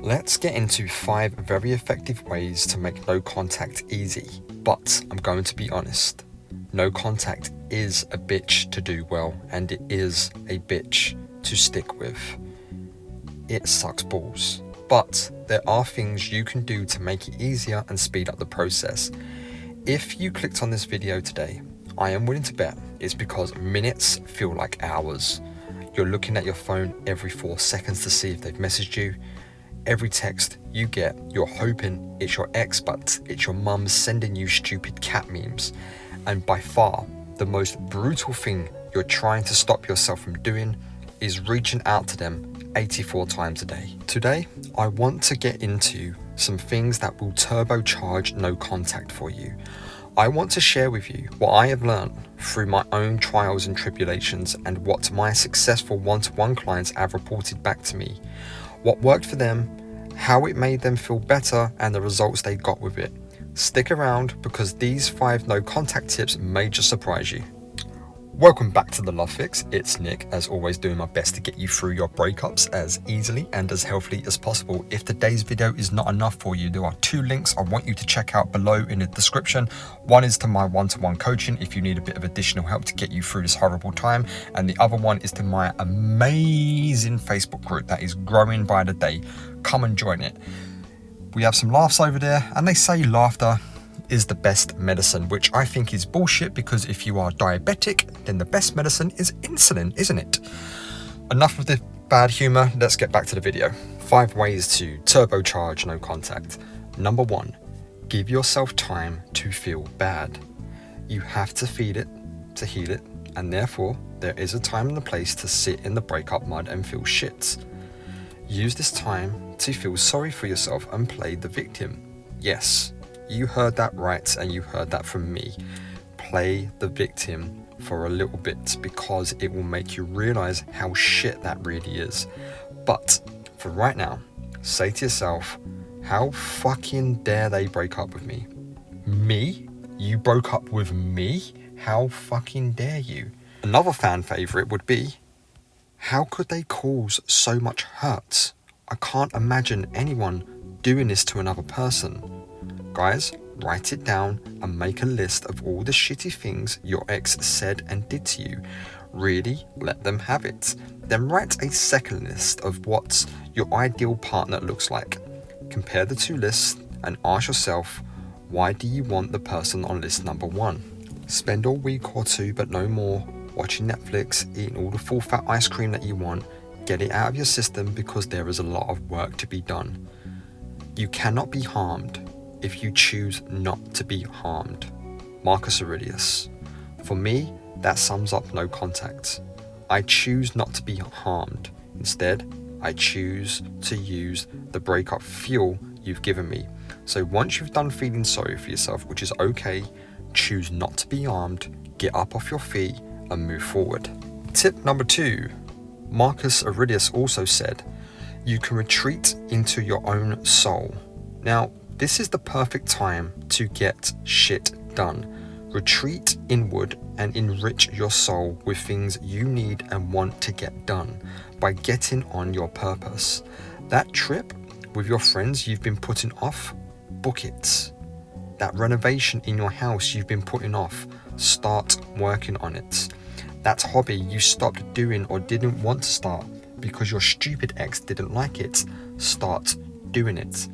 Let's get into 5 very effective ways to make no contact easy. But I'm going to be honest, no contact is a bitch to do well, and it is a bitch to stick with. It sucks balls. But there are things you can do to make it easier and speed up the process. If you clicked on this video today, I am willing to bet it's because minutes feel like hours. You're looking at your phone every 4 seconds to see if they've messaged you. Every text you get, you're hoping it's your ex, but it's your mum sending you stupid cat memes. And by far, the most brutal thing you're trying to stop yourself from doing is reaching out to them 84 times a day. Today, I want to get into some things that will turbocharge no contact for you. I want to share with you what I have learned through my own trials and tribulations and what my successful one-to-one clients have reported back to me. What worked for them, how it made them feel better, and the results they got with it. Stick around because these 5 no contact tips may just surprise you. Welcome back to The Love Fix. It's Nick, as always, doing my best to get you through your breakups as easily and as healthily as possible. If today's video is not enough for you, there are 2 links I want you to check out below in the description. One is to my one-to-one coaching if you need a bit of additional help to get you through this horrible time, and the other one is to my amazing Facebook group that is growing by the day. Come and join it. We have some laughs over there, and they say laughter is the best medicine, which I think is bullshit, because if you are diabetic, then the best medicine is insulin, isn't it? Enough of the bad humor, let's get back to the video. 5 ways to turbocharge no contact. Number 1, give yourself time to feel bad. You have to feed it to heal it, and therefore there is a time and a place to sit in the breakup mud and feel shit. Use this time to feel sorry for yourself and play the victim. Yes, you heard that right, and you heard that from me. Play the victim for a little bit, because it will make you realize how shit that really is. But for right now, say to yourself, how fucking dare they break up with me? Me? You broke up with me? How fucking dare you? Another fan favorite would be, how could they cause so much hurt? I can't imagine anyone doing this to another person. Guys, write it down and make a list of all the shitty things your ex said and did to you. Really let them have it. Then write a second list of what your ideal partner looks like. Compare the 2 lists and ask yourself, why do you want the person on list number 1? Spend a week or 2, but no more, watching Netflix, eating all the full fat ice cream that you want. Get it out of your system, because there is a lot of work to be done. You cannot be harmed if you choose not to be harmed. Marcus Aurelius. For me, that sums up no contact. I choose not to be harmed. Instead, I choose to use the breakup fuel you've given me. So once you've done feeling sorry for yourself, which is okay, choose not to be harmed, get up off your feet and move forward. Tip number 2. Marcus Aurelius also said, you can retreat into your own soul. Now, this is the perfect time to get shit done. Retreat inward and enrich your soul with things you need and want to get done by getting on your purpose. That trip with your friends you've been putting off, book it. That renovation in your house you've been putting off, start working on it. That hobby you stopped doing or didn't want to start because your stupid ex didn't like it, start doing it.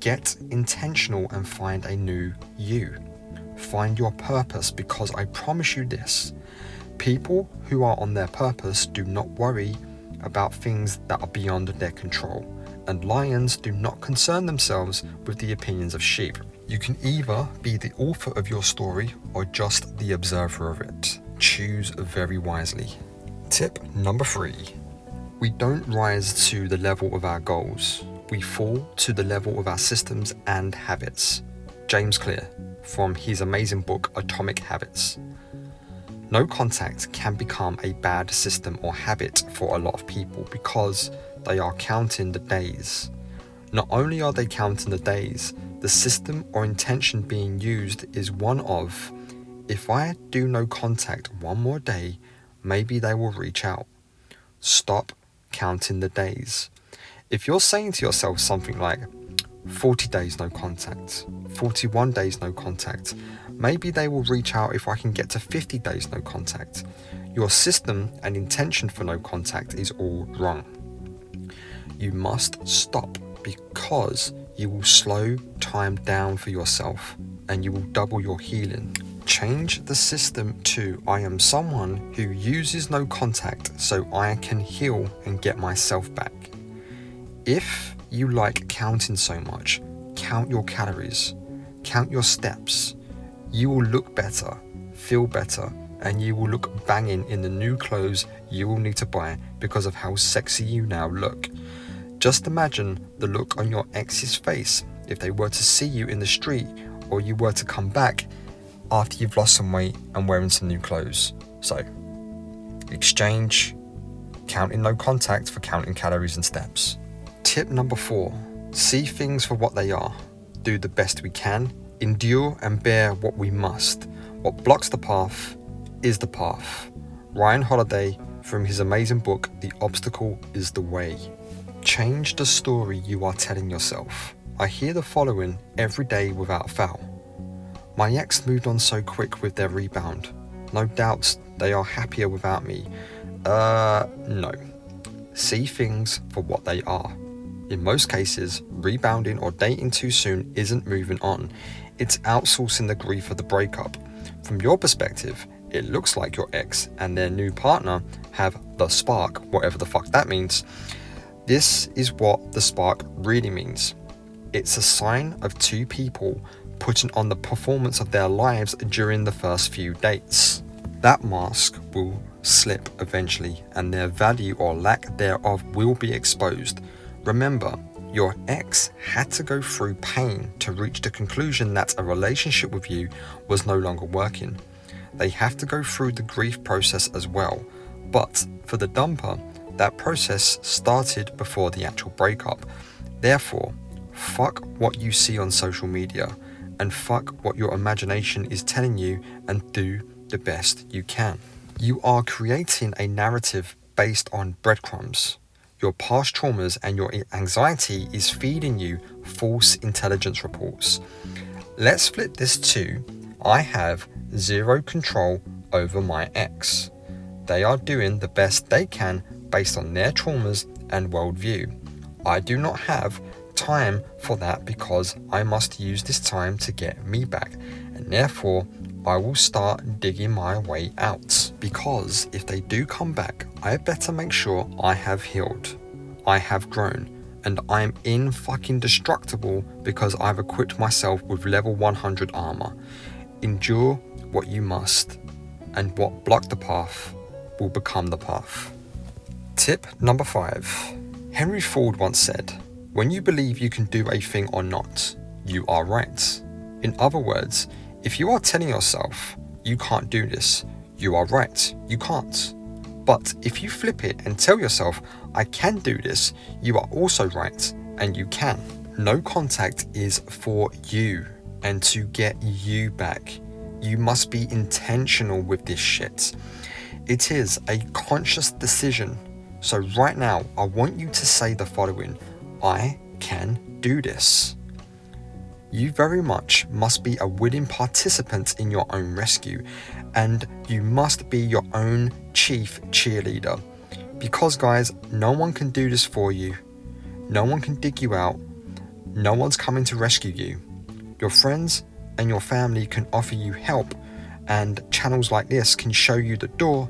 Get intentional and find a new you. Find your purpose, because I promise you this, people who are on their purpose do not worry about things that are beyond their control, and lions do not concern themselves with the opinions of sheep. You can either be the author of your story or just the observer of it. Choose very wisely. Tip number 3. We don't rise to the level of our goals. We fall to the level of our systems and habits. James Clear, from his amazing book Atomic Habits. No contact can become a bad system or habit for a lot of people because they are counting the days. Not only are they counting the days, the system or intention being used is one of, if I do no contact one more day, maybe they will reach out. Stop counting the days. If you're saying to yourself something like 40 days no contact, 41 days no contact, maybe they will reach out if I can get to 50 days no contact. Your system and intention for no contact is all wrong. You must stop, because you will slow time down for yourself and you will double your healing. Change the system to I am someone who uses no contact so I can heal and get myself back. If you like counting so much, count your calories, count your steps. You will look better, feel better, and you will look banging in the new clothes you will need to buy because of how sexy you now look. Just imagine the look on your ex's face if they were to see you in the street or you were to come back after you've lost some weight and wearing some new clothes. So, exchange counting no contact for counting calories and steps. Tip number 4, see things for what they are. Do the best we can, endure and bear what we must. What blocks the path is the path. Ryan Holiday from his amazing book, The Obstacle is the Way. Change the story you are telling yourself. I hear the following every day without fail. My ex moved on so quick with their rebound. No doubts they are happier without me. No. See things for what they are. In most cases, rebounding or dating too soon isn't moving on. It's outsourcing the grief of the breakup. From your perspective, it looks like your ex and their new partner have the spark, whatever the fuck that means. This is what the spark really means. It's a sign of two people putting on the performance of their lives during the first few dates. That mask will slip eventually and their value or lack thereof will be exposed. Remember, your ex had to go through pain to reach the conclusion that a relationship with you was no longer working. They have to go through the grief process as well. But for the dumper, that process started before the actual breakup. Therefore, fuck what you see on social media and fuck what your imagination is telling you and do the best you can. You are creating a narrative based on breadcrumbs. Your past traumas and your anxiety is feeding you false intelligence reports. Let's flip this to I have zero control over my ex. They are doing the best they can based on their traumas and worldview. I do not have time for that because I must use this time to get me back, and therefore I will start digging my way out. Because if they do come back, I better make sure I have healed, I have grown, and I'm indestructible because I've equipped myself with level 100 armor. Endure what you must, and what blocked the path will become the path. Tip number 5. Henry Ford once said, when you believe you can do a thing or not, you are right. In other words, if you are telling yourself, you can't do this, you are right, you can't. But if you flip it and tell yourself, I can do this, you are also right, and you can. No contact is for you, and to get you back. You must be intentional with this shit. It is a conscious decision. So right now, I want you to say the following, I can do this. You very much must be a willing participant in your own rescue, and you must be your own chief cheerleader. Because guys, no one can do this for you. No one can dig you out. No one's coming to rescue you. Your friends and your family can offer you help, and channels like this can show you the door,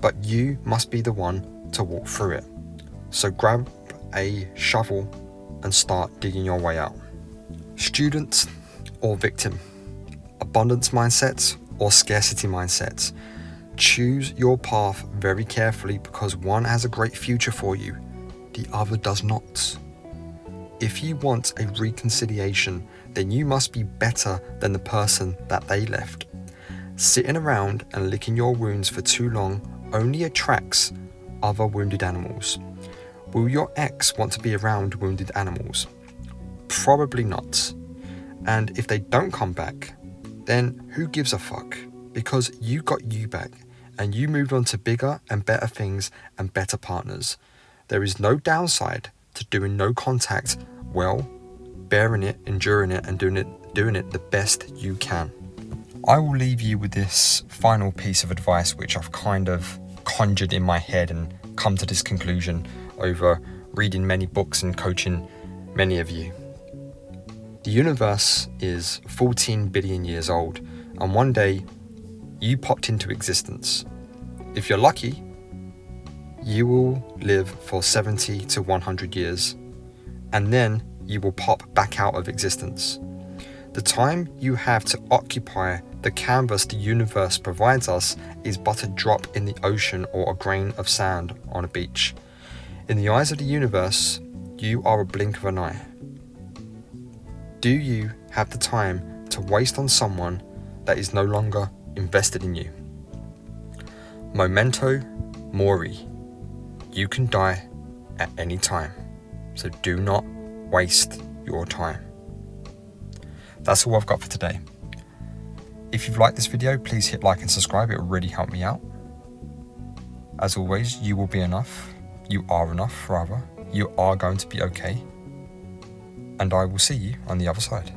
but you must be the one to walk through it. So grab a shovel and start digging your way out. Student or victim, abundance mindset or scarcity mindset. Choose your path very carefully because one has a great future for you, the other does not. If you want a reconciliation, then you must be better than the person that they left. Sitting around and licking your wounds for too long only attracts other wounded animals. Will your ex want to be around wounded animals? Probably not. And if they don't come back, then who gives a fuck? Because you got you back and you moved on to bigger and better things and better partners. There is no downside to doing no contact well, bearing it, enduring it, and doing it the best you can. I will leave you with this final piece of advice, which I've kind of conjured in my head and come to this conclusion over reading many books and coaching many of you. The universe is 14 billion years old, and one day you popped into existence. If you're lucky, you will live for 70 to 100 years, and then you will pop back out of existence. The time you have to occupy the canvas the universe provides us is but a drop in the ocean or a grain of sand on a beach. In the eyes of the universe, you are a blink of an eye. Do you have the time to waste on someone that is no longer invested in you? Memento mori. You can die at any time, so do not waste your time. That's all I've got for today. If you've liked this video, please hit like and subscribe. It will really help me out. As always, you will be enough. You are enough, rather. You are going to be okay. And I will see you on the other side.